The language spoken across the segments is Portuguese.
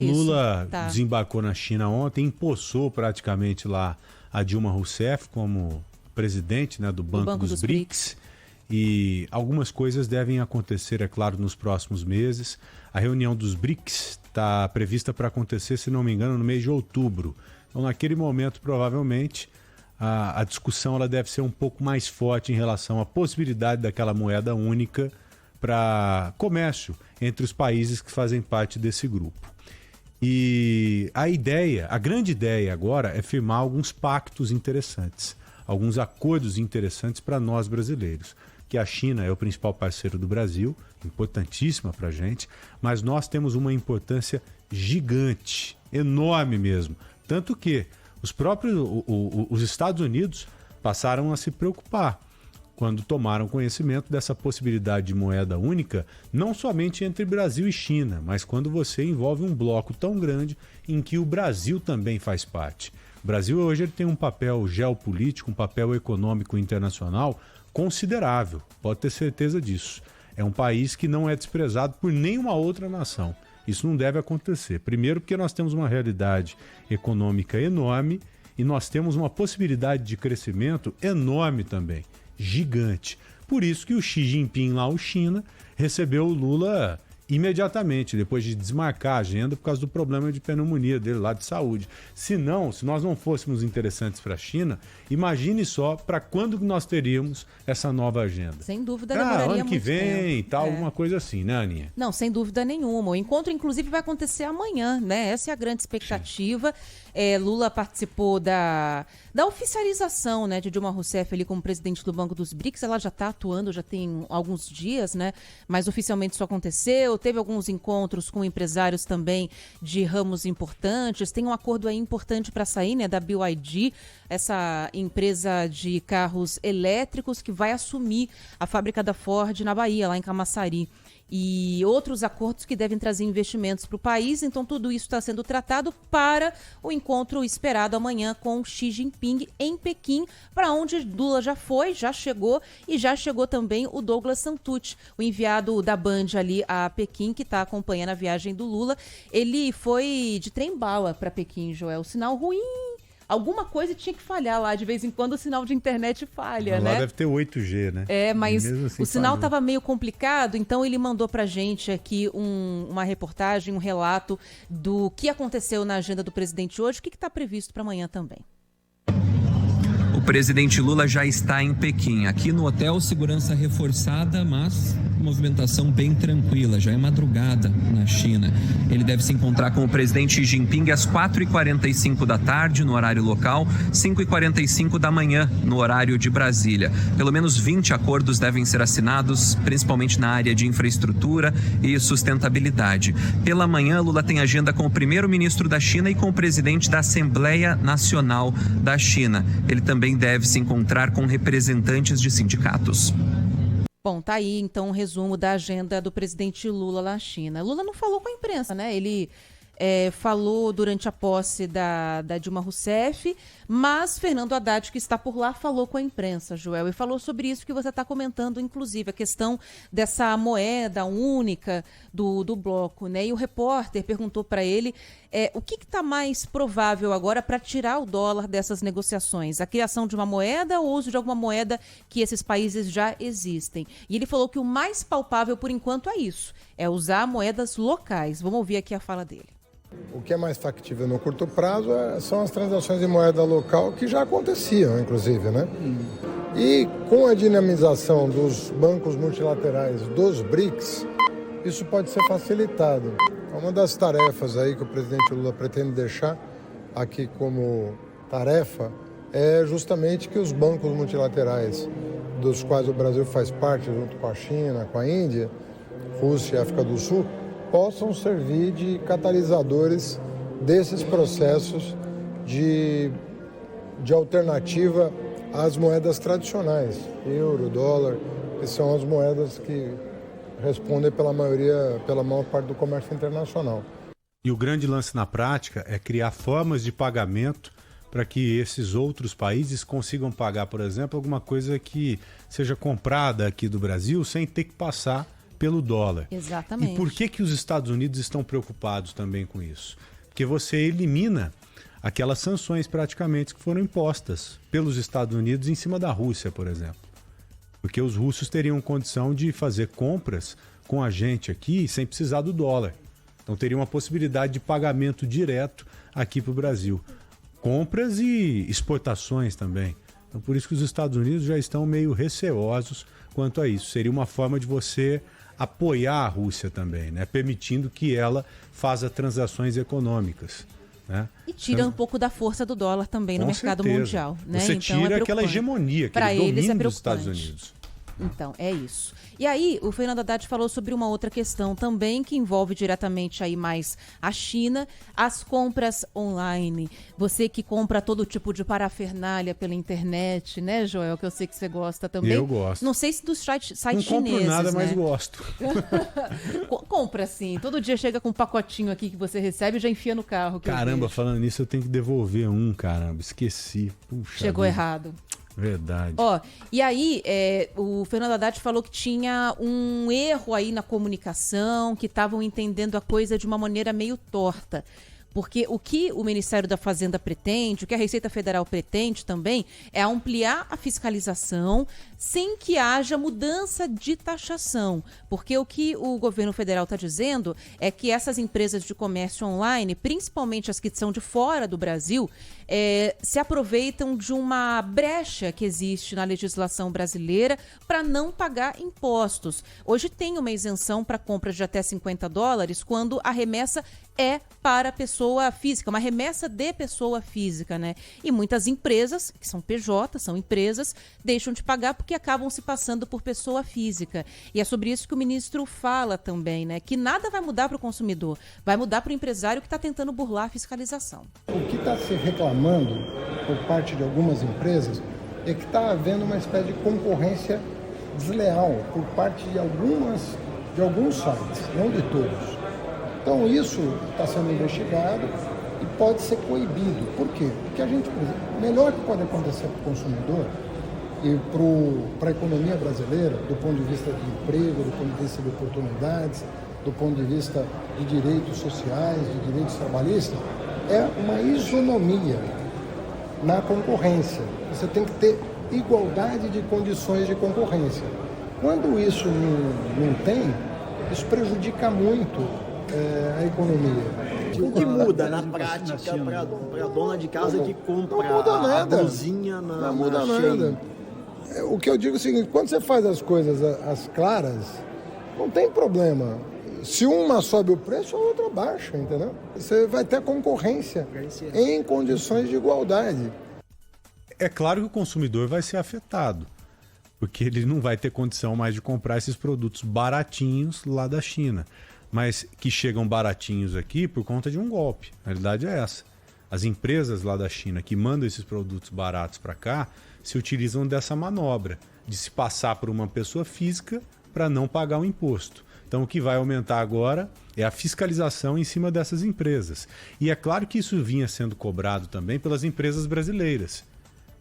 Lula desembarcou na China ontem, empossou praticamente lá a Dilma Rousseff como presidente, né, do Banco dos BRICS. E algumas coisas devem acontecer, é claro, nos próximos meses. A reunião dos BRICS está prevista para acontecer, se não me engano, no mês de outubro. Então, naquele momento, provavelmente, a discussão ela deve ser um pouco mais forte em relação à possibilidade daquela moeda única para comércio entre os países que fazem parte desse grupo. E a grande ideia agora é firmar alguns pactos interessantes, alguns acordos interessantes para nós brasileiros. Que a China é o principal parceiro do Brasil, importantíssima para a gente, mas nós temos uma importância gigante, enorme mesmo. Tanto que os Estados Unidos passaram a se preocupar quando tomaram conhecimento dessa possibilidade de moeda única, não somente entre Brasil e China, mas quando você envolve um bloco tão grande em que o Brasil também faz parte. O Brasil hoje ele tem um papel geopolítico, um papel econômico internacional considerável, pode ter certeza disso. É um país que não é desprezado por nenhuma outra nação. Isso não deve acontecer. Primeiro porque nós temos uma realidade econômica enorme e nós temos uma possibilidade de crescimento enorme também, gigante. Por isso que o Xi Jinping lá, o China, recebeu o Lula imediatamente, depois de desmarcar a agenda por causa do problema de pneumonia dele lá de saúde. Se nós não fôssemos interessantes para a China, imagine só para quando nós teríamos essa nova agenda. Sem dúvida, demoraria ano que muito vem tempo. E tal, alguma coisa assim, né, Aninha? Não, sem dúvida nenhuma. O encontro, inclusive, vai acontecer amanhã, né? Essa é a grande expectativa. Lula participou da oficialização, né, de Dilma Rousseff ali como presidente do Banco dos BRICS. Ela já está atuando, já tem alguns dias, né? Mas oficialmente isso aconteceu. Teve alguns encontros com empresários também de ramos importantes. Tem um acordo aí importante para sair, né, da BYD, essa empresa de carros elétricos que vai assumir a fábrica da Ford na Bahia, lá em Camaçari. E outros acordos que devem trazer investimentos para o país. Então, tudo isso está sendo tratado para o encontro esperado amanhã com Xi Jinping em Pequim, para onde Lula já chegou, e já chegou também o Douglas Santucci, o enviado da Band ali a Pequim, que está acompanhando a viagem do Lula. Ele foi de trem-bala para Pequim, Joel. Sinal ruim. Alguma coisa tinha que falhar lá, de vez em quando o sinal de internet falha, né? Lá deve ter 8G, né? Mas assim, o sinal estava meio complicado, então ele mandou pra gente aqui uma reportagem, um relato do que aconteceu na agenda do presidente hoje, o que está previsto para amanhã também. O presidente Lula já está em Pequim. Aqui no hotel, segurança reforçada, mas movimentação bem tranquila. Já é madrugada na China. Ele deve se encontrar com o presidente Xi Jinping às 4h45 da tarde, no horário local, 5h45 da manhã, no horário de Brasília. Pelo menos 20 acordos devem ser assinados, principalmente na área de infraestrutura e sustentabilidade. Pela manhã, Lula tem agenda com o primeiro-ministro da China e com o presidente da Assembleia Nacional da China. Ele também deve se encontrar com representantes de sindicatos. Bom, tá aí então um resumo da agenda do presidente Lula na China. Lula não falou com a imprensa, né? Ele falou durante a posse da Dilma Rousseff, mas Fernando Haddad, que está por lá, falou com a imprensa, Joel, e falou sobre isso que você está comentando, inclusive, a questão dessa moeda única do bloco, né? E o repórter perguntou para ele o que está mais provável agora para tirar o dólar dessas negociações? A criação de uma moeda ou o uso de alguma moeda que esses países já existem? E ele falou que o mais palpável, por enquanto, é isso, é usar moedas locais. Vamos ouvir aqui a fala dele. O que é mais factível no curto prazo são as transações de moeda local, que já aconteciam, inclusive, né? E com a dinamização dos bancos multilaterais dos BRICS, isso pode ser facilitado. Uma das tarefas aí que o presidente Lula pretende deixar aqui como tarefa é justamente que os bancos multilaterais, dos quais o Brasil faz parte, junto com a China, com a Índia, Rússia e África do Sul, possam servir de catalisadores desses processos de alternativa às moedas tradicionais, euro, dólar, que são as moedas que respondem pela maior parte do comércio internacional. E o grande lance na prática é criar formas de pagamento para que esses outros países consigam pagar, por exemplo, alguma coisa que seja comprada aqui do Brasil sem ter que passar pelo dólar. Exatamente. E por que os Estados Unidos estão preocupados também com isso? Porque você elimina aquelas sanções praticamente que foram impostas pelos Estados Unidos em cima da Rússia, por exemplo. Porque os russos teriam condição de fazer compras com a gente aqui sem precisar do dólar. Então teria uma possibilidade de pagamento direto aqui para o Brasil. Compras e exportações também. Então por isso que os Estados Unidos já estão meio receosos quanto a isso. Seria uma forma de você apoiar a Rússia também, né? Permitindo que ela faça transações econômicas. Né? E tira um pouco da força do dólar também no mercado mundial. Né? Você tira aquela hegemonia, aquele domínio dos Estados Unidos. Então, é isso. E aí, o Fernando Haddad falou sobre uma outra questão também, que envolve diretamente aí mais a China, as compras online. Você que compra todo tipo de parafernália pela internet, né, Joel? Que eu sei que você gosta também. Eu gosto. Não sei se dos sites chineses, não compro nada, né? mas gosto. Compra, sim. Todo dia chega com um pacotinho aqui que você recebe e já enfia no carro. Caramba, falando nisso, eu tenho que devolver caramba. Esqueci. Puxa Chegou errado. Verdade. E aí, o Fernando Haddad falou que tinha um erro aí na comunicação, que estavam entendendo a coisa de uma maneira meio torta. Porque o que o Ministério da Fazenda pretende, o que a Receita Federal pretende também, é ampliar a fiscalização sem que haja mudança de taxação. Porque o que o governo federal está dizendo é que essas empresas de comércio online, principalmente as que são de fora do Brasil, se aproveitam de uma brecha que existe na legislação brasileira para não pagar impostos. Hoje tem uma isenção para compras de até $50 quando a remessa é para pessoa física, uma remessa de pessoa física, né? E muitas empresas, que são PJ, são empresas, deixam de pagar porque acabam se passando por pessoa física. E é sobre isso que o ministro fala também, né? Que nada vai mudar para o consumidor, vai mudar para o empresário que está tentando burlar a fiscalização. O que está se reclamando por parte de algumas empresas é que está havendo uma espécie de concorrência desleal por parte de alguns sites, não de todos. Então isso está sendo investigado e pode ser coibido. Por quê? Porque o melhor que pode acontecer para o consumidor e para a economia brasileira, do ponto de vista de emprego, do ponto de vista de oportunidades, do ponto de vista de direitos sociais, de direitos trabalhistas, é uma isonomia na concorrência. Você tem que ter igualdade de condições de concorrência. Quando isso não tem, isso prejudica muito a economia. O que muda na prática para a dona de casa que compra a blusinha na Não muda nada. O que eu digo é o seguinte, quando você faz as coisas às claras, não tem problema. Se uma sobe o preço, a outra baixa, entendeu? Você vai ter concorrência em condições de igualdade. É claro que o consumidor vai ser afetado, porque ele não vai ter condição mais de comprar esses produtos baratinhos lá da China, mas que chegam baratinhos aqui por conta de um golpe. A realidade é essa. As empresas lá da China que mandam esses produtos baratos para cá se utilizam dessa manobra de se passar por uma pessoa física para não pagar o imposto. Então o que vai aumentar agora é a fiscalização em cima dessas empresas. E é claro que isso vinha sendo cobrado também pelas empresas brasileiras,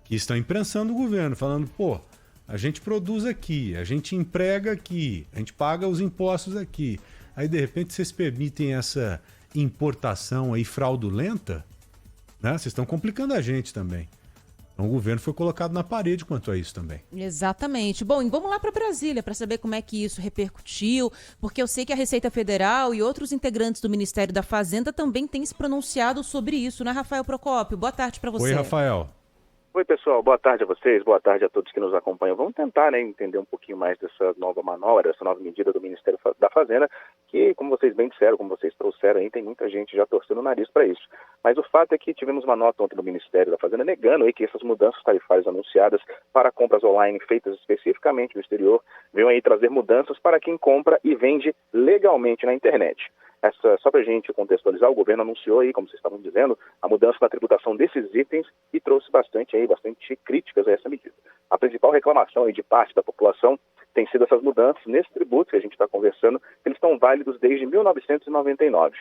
que estão imprensando o governo, falando, a gente produz aqui, a gente emprega aqui, a gente paga os impostos aqui. Aí, de repente, vocês permitem essa importação aí fraudulenta, né? Vocês estão complicando a gente também. Então, o governo foi colocado na parede quanto a isso também. Exatamente. Bom, e vamos lá para Brasília para saber como é que isso repercutiu, porque eu sei que a Receita Federal e outros integrantes do Ministério da Fazenda também têm se pronunciado sobre isso, né, Rafael Procópio? Boa tarde para você. Oi, Rafael. Oi, pessoal. Boa tarde a vocês, boa tarde a todos que nos acompanham. Vamos tentar, entender um pouquinho mais dessa nova manobra, dessa nova medida do Ministério da Fazenda, que, como vocês bem disseram, como vocês trouxeram aí, tem muita gente já torcendo o nariz para isso. Mas o fato é que tivemos uma nota ontem do Ministério da Fazenda negando aí que essas mudanças tarifárias anunciadas para compras online feitas especificamente no exterior venham aí trazer mudanças para quem compra e vende legalmente na internet. Só para a gente contextualizar, o governo anunciou aí, como vocês estavam dizendo, a mudança na tributação desses itens e trouxe bastante críticas a essa medida. A principal reclamação aí de parte da população tem sido essas mudanças nesses tributos que a gente está conversando, eles estão válidos desde 1999.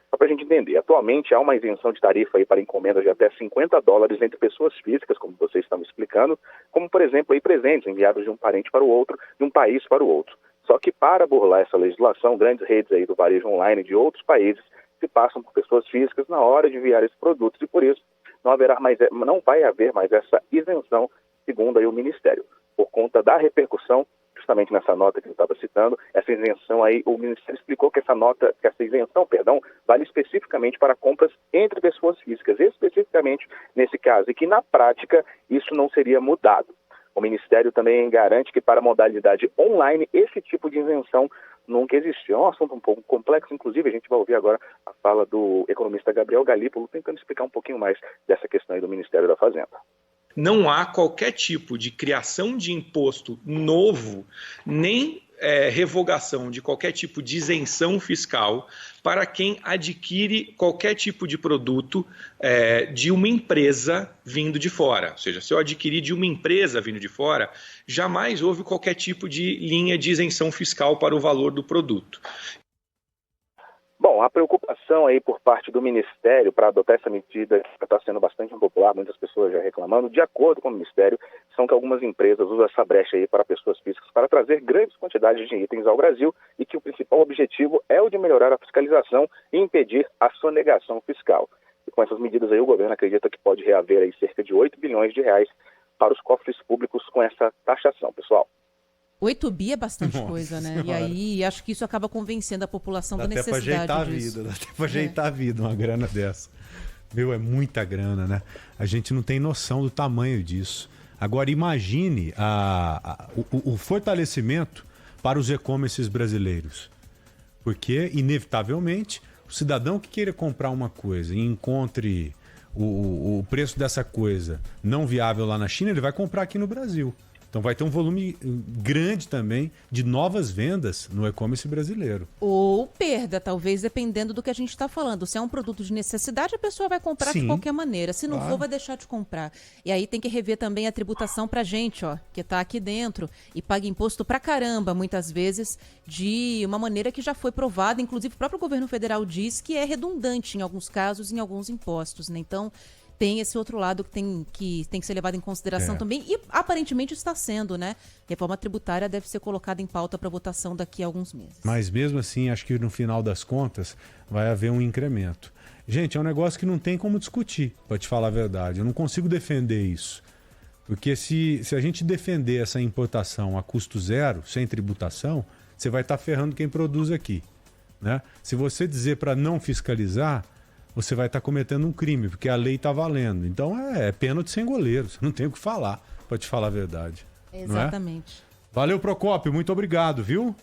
Só para a gente entender, atualmente há uma isenção de tarifa aí para encomendas de até $50 entre pessoas físicas, como vocês estão explicando, como, por exemplo, aí presentes enviados de um parente para o outro, de um país para o outro. Só que para burlar essa legislação, grandes redes aí do varejo online de outros países se passam por pessoas físicas na hora de enviar esses produtos e por isso não vai haver mais essa isenção, segundo aí o Ministério. Por conta da repercussão, justamente nessa nota que eu estava citando, essa isenção aí, o Ministério explicou que essa isenção, vale especificamente para compras entre pessoas físicas, especificamente nesse caso, e que na prática isso não seria mudado. O Ministério também garante que para a modalidade online, esse tipo de isenção nunca existiu. É um assunto um pouco complexo, inclusive a gente vai ouvir agora a fala do economista Gabriel Galípolo, tentando explicar um pouquinho mais dessa questão aí do Ministério da Fazenda. Não há qualquer tipo de criação de imposto novo, nem revogação de qualquer tipo de isenção fiscal para quem adquire qualquer tipo de produto de uma empresa vindo de fora. Ou seja, se eu adquirir de uma empresa vindo de fora, jamais houve qualquer tipo de linha de isenção fiscal para o valor do produto. Bom, a preocupação aí por parte do Ministério para adotar essa medida que está sendo bastante impopular, muitas pessoas já reclamando, de acordo com o Ministério, são que algumas empresas usam essa brecha aí para pessoas físicas para trazer grandes quantidades de itens ao Brasil e que o principal objetivo é o de melhorar a fiscalização e impedir a sonegação fiscal. E com essas medidas aí o governo acredita que pode reaver aí cerca de 8 bilhões de reais para os cofres públicos com essa taxação, pessoal. 8 bi é bastante Nossa coisa, né? Senhora. E aí acho que isso acaba convencendo a população da necessidade disso. Dá até pra ajeitar a vida, uma grana dessa. Meu, é muita grana, né? A gente não tem noção do tamanho disso. Agora imagine o fortalecimento para os e-commerces brasileiros. Porque, inevitavelmente, o cidadão que queira comprar uma coisa e encontre o preço dessa coisa não viável lá na China, ele vai comprar aqui no Brasil. Então vai ter um volume grande também de novas vendas no e-commerce brasileiro. Ou perda, talvez, dependendo do que a gente está falando. Se é um produto de necessidade, a pessoa vai comprar de qualquer maneira. Se não for, vai deixar de comprar. E aí tem que rever também a tributação pra gente, ó, que está aqui dentro e paga imposto pra caramba, muitas vezes, de uma maneira que já foi provada. Inclusive, o próprio governo federal diz que é redundante em alguns casos, em alguns impostos, né? Então, tem esse outro lado que tem que ser levado em consideração também, e aparentemente está sendo, né? Reforma tributária deve ser colocada em pauta para votação daqui a alguns meses. Mas mesmo assim, acho que no final das contas vai haver um incremento. Gente, é um negócio que não tem como discutir, para te falar a verdade. Eu não consigo defender isso. Porque se a gente defender essa importação a custo zero, sem tributação, você vai estar ferrando quem produz aqui, né? Se você dizer para não fiscalizar, você vai estar cometendo um crime, porque a lei está valendo. Então é pênalti sem goleiro, você não tem o que falar, para te falar a verdade. Exatamente. Valeu, Procópio, muito obrigado, viu?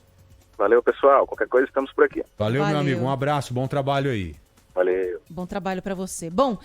Valeu, pessoal. Qualquer coisa estamos por aqui. Valeu, meu amigo. Um abraço, bom trabalho aí. Valeu. Bom trabalho para você. Bom,